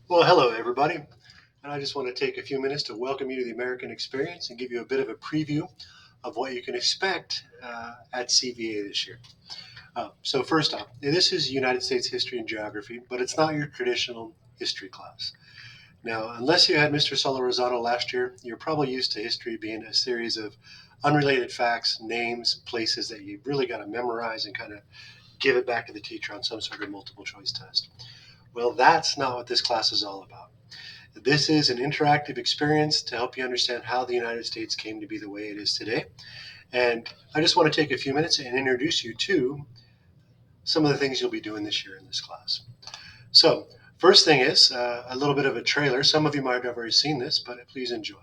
Well, hello, everybody. And I just want to take a few minutes to welcome you to the American Experience and give you a bit of a preview of what you can expect at CVA this year. So, first off, this is United States history and geography, but it's not your traditional history class. Now, unless you had Mr. Solorzano last year, you're probably used to history being a series of unrelated facts, names, places that you really got to memorize and kind of give it back to the teacher on some sort of multiple choice test. Well, that's not what this class is all about. This is an interactive experience to help you understand how the United States came to be the way it is today. And I just want to take a few minutes and introduce you to some of the things you'll be doing this year in this class. So, first thing is a little bit of a trailer. Some of you might have already seen this, but please enjoy.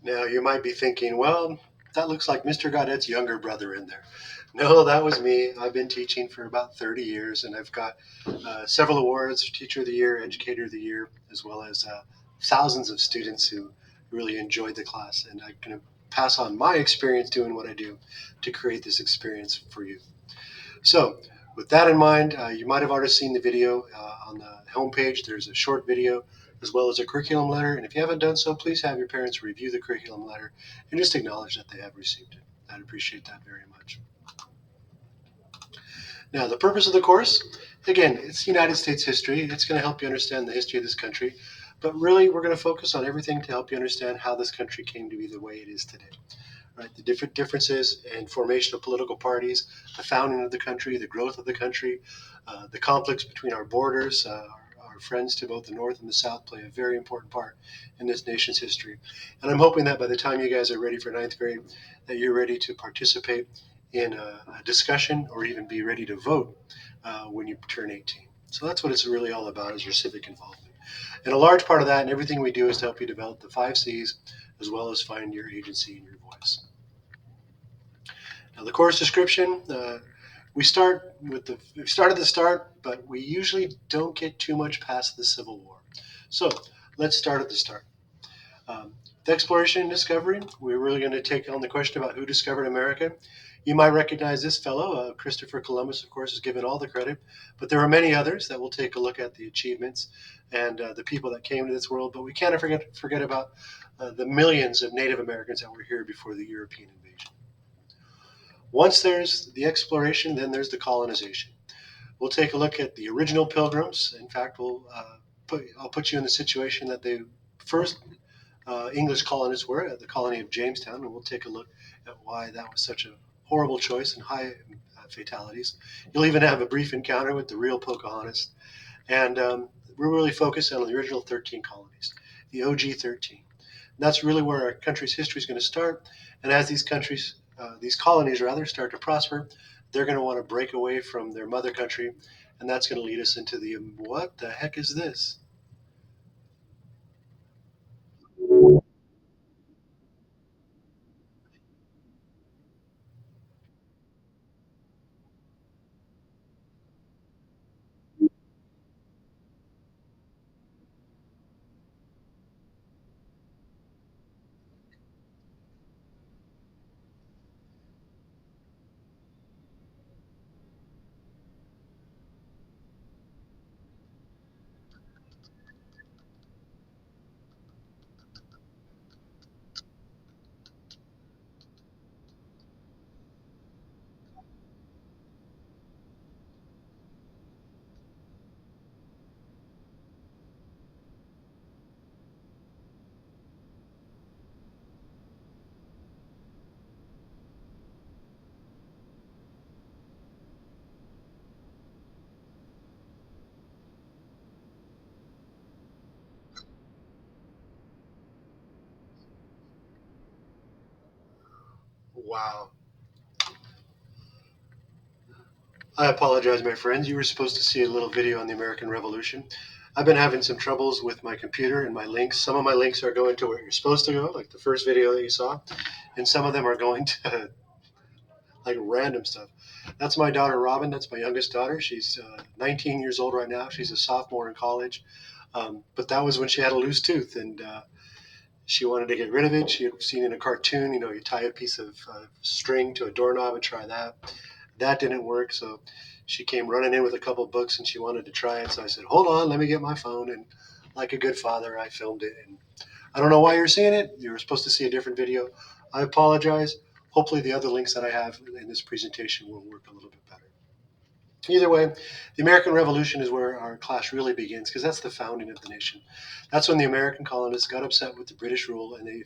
Now, you might be thinking, well, that looks like Mr. Gaudet's younger brother in there. No, that was me. I've been teaching for about 30 years, and I've got several awards, Teacher of the Year, Educator of the Year, as well as thousands of students who really enjoyed the class. And I'm going to pass on my experience doing what I do to create this experience for you. So, with that in mind, you might have already seen the video on the homepage. There's a short video as well as a curriculum letter. And if you haven't done so, please have your parents review the curriculum letter and just acknowledge that they have received it. I'd appreciate that very much. Now, the purpose of the course, again, it's United States history. It's going to help you understand the history of this country. But really, we're going to focus on everything to help you understand how this country came to be the way it is today. Right, the different differences and formation of political parties, the founding of the country, the growth of the country, the conflicts between our borders. Our friends to both the north and the south play a very important part in this nation's history. And I'm hoping that by the time you guys are ready for ninth grade, that you're ready to participate in a discussion or even be ready to vote when you turn 18. So that's what it's really all about, is your civic involvement. And a large part of that and everything we do is to help you develop the 5 C's as well as find your agency and your voice. Now, the course description, we start at the start, but we usually don't get too much past the Civil War. So let's start at the start. The exploration and discovery, we're really going to take on the question about who discovered America. You might recognize this fellow, Christopher Columbus, of course, is given all the credit, but there are many others that we'll take a look at the achievements and the people that came to this world. But we can't forget about the millions of Native Americans that were here before the European invasion. Once there's the exploration, then there's the colonization. We'll take a look at the original pilgrims. In fact, I'll put you in the situation that the first English colonists were at the colony of Jamestown, and we'll take a look at why that was such a horrible choice and high fatalities. You'll even have a brief encounter with the real Pocahontas, and we're really focused on the original 13 colonies, the OG 13. And that's really where our country's history is going to start. And as these colonies rather, start to prosper, they're going to want to break away from their mother country, and that's going to lead us into the what the heck is this? Wow. I apologize, my friends. You were supposed to see a little video on the American Revolution. I've been having some troubles with my computer and my links. Some of my links are going to where you're supposed to go, like the first video that you saw, and some of them are going to like random stuff. That's my daughter, Robin. That's my youngest daughter. She's 19 years old right now. She's a sophomore in college. But that was when she had a loose tooth, and she wanted to get rid of it. She had seen in a cartoon, you tie a piece of string to a doorknob and try that. That didn't work, so she came running in with a couple books and she wanted to try it. So I said, "Hold on, let me get my phone." And like a good father, I filmed it. And I don't know why you're seeing it. You were supposed to see a different video. I apologize. Hopefully, the other links that I have in this presentation will work a little bit better. Either way, the American Revolution is where our class really begins because that's the founding of the nation. That's when the American colonists got upset with the British rule and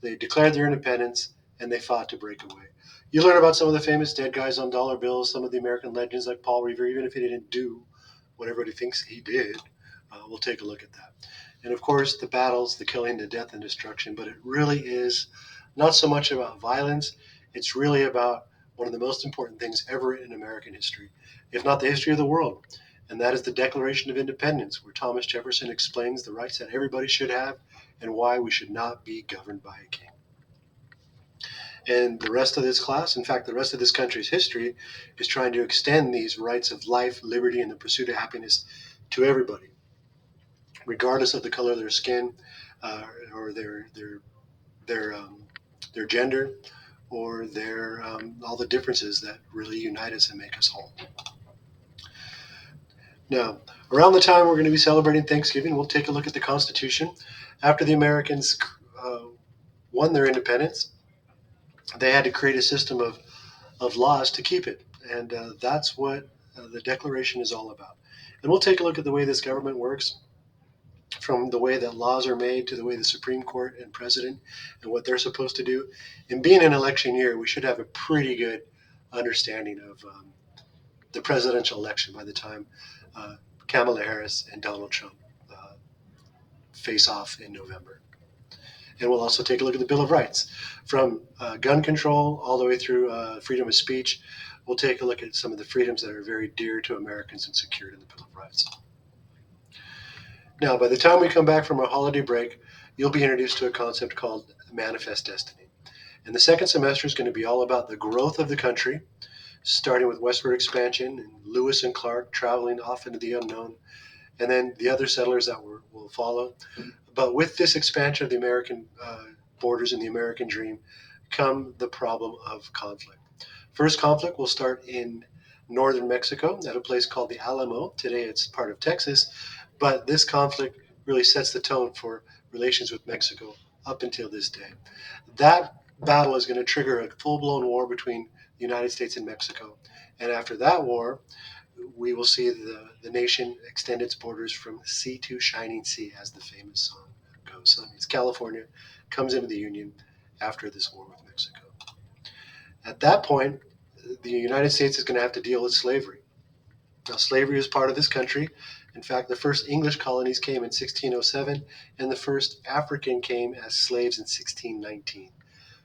they declared their independence and they fought to break away. You learn about some of the famous dead guys on dollar bills, some of the American legends like Paul Revere, even if he didn't do what everybody thinks he did. We'll take a look at that. And of course, the battles, the killing, the death, and destruction. But it really is not so much about violence, it's really about one of the most important things ever in American history, if not the history of the world. And that is the Declaration of Independence, where Thomas Jefferson explains the rights that everybody should have and why we should not be governed by a king. And the rest of this class, in fact, the rest of this country's history, is trying to extend these rights of life, liberty, and the pursuit of happiness to everybody, regardless of the color of their skin, or their their gender, or their all the differences that really unite us and make us whole. Now, around the time we're going to be celebrating Thanksgiving, we'll take a look at the Constitution. After the Americans won their independence, they had to create a system of laws to keep it. And that's what the Declaration is all about. And we'll take a look at the way this government works, from the way that laws are made to the way the Supreme Court and President and what they're supposed to do. And being an election year, we should have a pretty good understanding of the presidential election by the time Kamala Harris and Donald Trump face off in November. And we'll also take a look at the Bill of Rights, from gun control all the way through freedom of speech. We'll take a look at some of the freedoms that are very dear to Americans and secured in the Bill of Rights. Now, by the time we come back from our holiday break, you'll be introduced to a concept called manifest destiny. And the second semester is going to be all about the growth of the country, starting with westward expansion and Lewis and Clark traveling off into the unknown, and then the other settlers that will follow. But with this expansion of the American borders and the American dream come the problem of conflict. First conflict will start in northern Mexico at a place called the Alamo. Today it's part of Texas, but this conflict really sets the tone for relations with Mexico up until this day. That battle is going to trigger a full-blown war between the United States and Mexico. And after that war, we will see the nation extend its borders from sea to shining sea, as the famous song goes. So that means California comes into the Union after this war with Mexico. At that point, the United States is going to have to deal with slavery. Now, slavery is part of this country. In fact, the first English colonies came in 1607, and the first African came as slaves in 1619.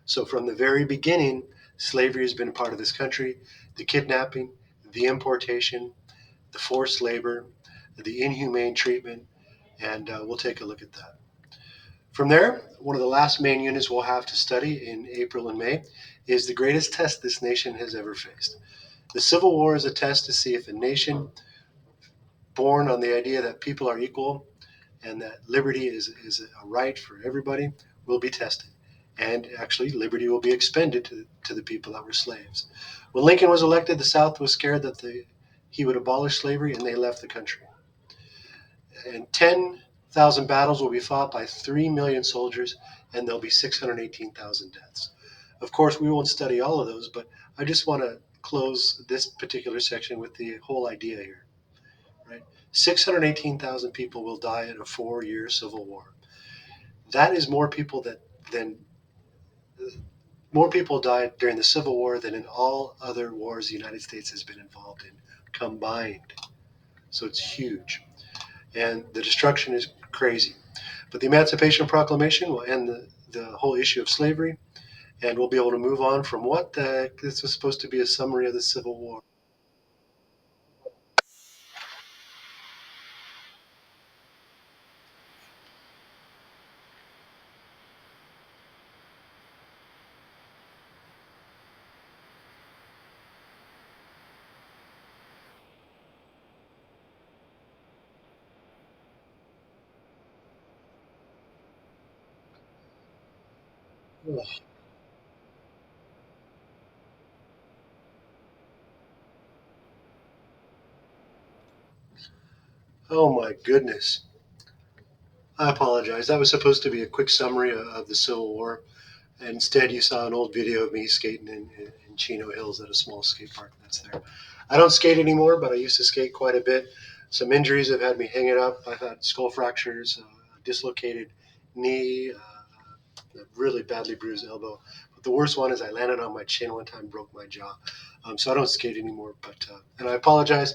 So from the very beginning, slavery has been a part of this country. The kidnapping, the importation, the forced labor, the inhumane treatment, and we'll take a look at that. From there, one of the last main units we'll have to study in April and May is the greatest test this nation has ever faced. The Civil War is a test to see if a nation born on the idea that people are equal and that liberty is a right for everybody will be tested. And actually, liberty will be expended to the people that were slaves. When Lincoln was elected, the South was scared that he would abolish slavery, and they left the country. And 10,000 battles will be fought by 3 million soldiers, and there'll be 618,000 deaths. Of course, we won't study all of those, but I just want to close this particular section with the whole idea here. Right? 618,000 people will die in a 4-year civil war. That is more people more people died during the Civil War than in all other wars the United States has been involved in combined. So it's huge. And the destruction is crazy. But the Emancipation Proclamation will end the whole issue of slavery, and we'll be able to move on from what the heck this was supposed to be a summary of the Civil War. Oh my goodness. I apologize. That was supposed to be a quick summary of the Civil War. Instead, you saw an old video of me skating in Chino Hills at a small skate park that's there. I don't skate anymore, but I used to skate quite a bit. Some injuries have had me hanging up. I've had skull fractures, dislocated knee, a really badly bruised elbow. But the worst one is I landed on my chin one time, broke my jaw. So I don't skate anymore. But and I apologize.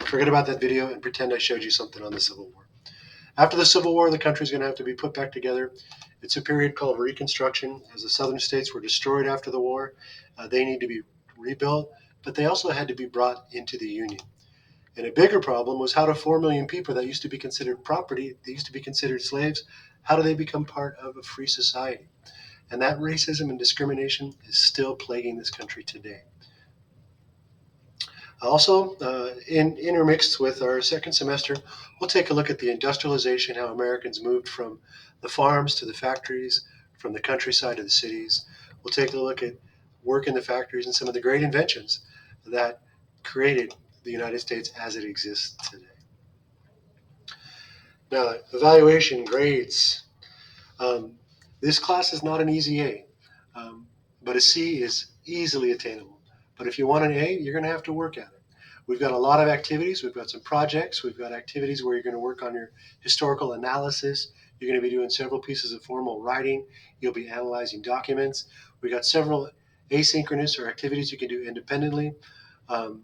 Forget about that video and pretend I showed you something on the Civil War. After the Civil War, the country's going to have to be put back together. It's a period called Reconstruction. As the southern states were destroyed after the war, they need to be rebuilt, but they also had to be brought into the Union. And a bigger problem was how do 4 million people that used to be considered property, they used to be considered slaves, how do they become part of a free society? And that racism and discrimination is still plaguing this country today. Also, intermixed with our second semester, we'll take a look at the industrialization, how Americans moved from the farms to the factories, from the countryside to the cities. We'll take a look at work in the factories and some of the great inventions that created the United States as it exists today. Now, evaluation grades. Um, this class is not an easy A, but a C is easily attainable. But if you want an A, you're going to have to work at it. We've got a lot of activities. We've got some projects. We've got activities where you're going to work on your historical analysis. You're going to be doing several pieces of formal writing. You'll be analyzing documents. We've got several asynchronous or activities you can do independently. Um,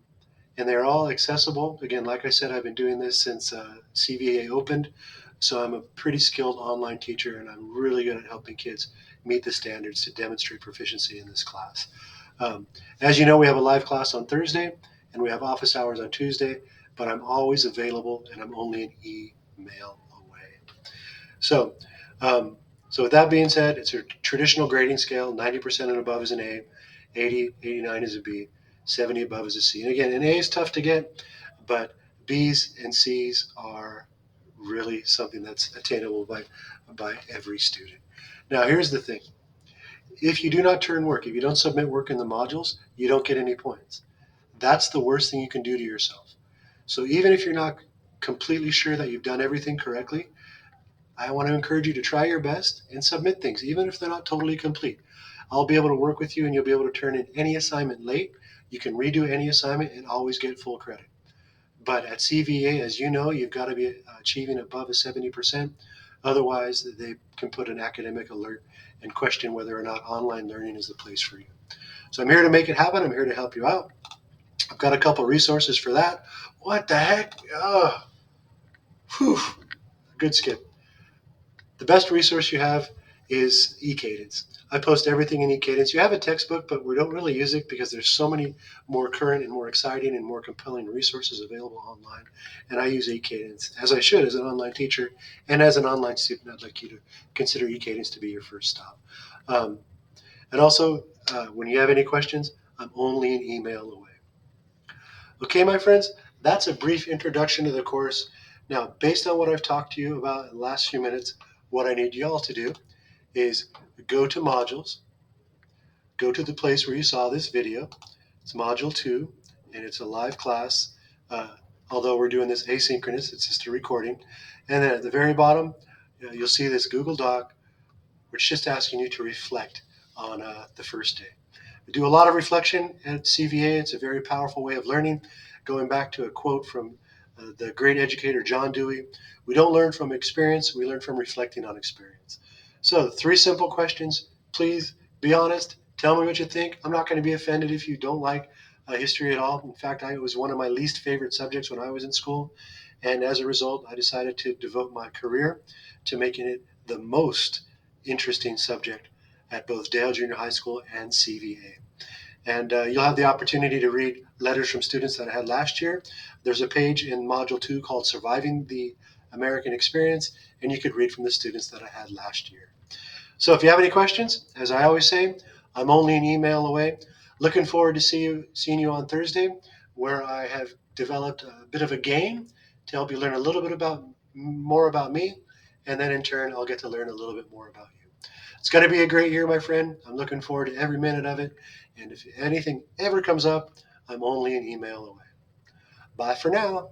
and they're all accessible. Again, like I said, I've been doing this since CVA opened, so I'm a pretty skilled online teacher, and I'm really good at helping kids meet the standards to demonstrate proficiency in this class. Um, as you know, we have a live class on Thursday, and we have office hours on Tuesday, but I'm always available, and I'm only an email away. So, um, so with that being said, it's a traditional grading scale. 90% and above is an A, 80, 89 is a B, 70 above is a C. And again, an A is tough to get, but B's and C's are really something that's attainable by every student. Now, here's the thing. If you do not turn work, if you don't submit work in the modules, you don't get any points. That's the worst thing you can do to yourself. So even if you're not completely sure that you've done everything correctly, I want to encourage you to try your best and submit things, even if they're not totally complete. I'll be able to work with you and you'll be able to turn in any assignment late. You can redo any assignment and always get full credit. But at CVA, as you know, you've got to be achieving above a 70%. Otherwise, they can put an academic alert and question whether or not online learning is the place for you. So I'm here to make it happen. I'm here to help you out. I've got a couple resources for that. What the heck? Oh, whew, good skip. The best resource you have is eCadence. I post everything in eCadence. You have a textbook, but we don't really use it because there's so many more current and more exciting and more compelling resources available online. And I use eCadence, as I should as an online teacher. And as an online student, I'd like you to consider eCadence to be your first stop. Um, and also, when you have any questions, I'm only an email away. Okay, my friends, that's a brief introduction to the course. Now, based on what I've talked to you about in the last few minutes, what I need you all to do is go to modules, go to the place where you saw this video. It's module 2, and it's a live class. Although we're doing this asynchronous, it's just a recording. And then at the very bottom, you'll see this Google Doc, which is just asking you to reflect on the first day. We do a lot of reflection at CVA. It's a very powerful way of learning. Going back to a quote from the great educator John Dewey, we don't learn from experience, we learn from reflecting on experience. So, 3 simple questions. Please be honest. Tell me what you think. I'm not going to be offended if you don't like history at all. In fact, it was one of my least favorite subjects when I was in school. And as a result, I decided to devote my career to making it the most interesting subject at both Dale Junior High School and CVA. And you'll have the opportunity to read letters from students that I had last year. There's a page in Module 2 called Surviving the American Experience, and you could read from the students that I had last year. So if you have any questions, as I always say, I'm only an email away. Looking forward to seeing you on Thursday, where I have developed a bit of a game to help you learn a little bit more about me, and then in turn, I'll get to learn a little bit more about you. It's going to be a great year, my friend. I'm looking forward to every minute of it. And if anything ever comes up, I'm only an email away. Bye for now.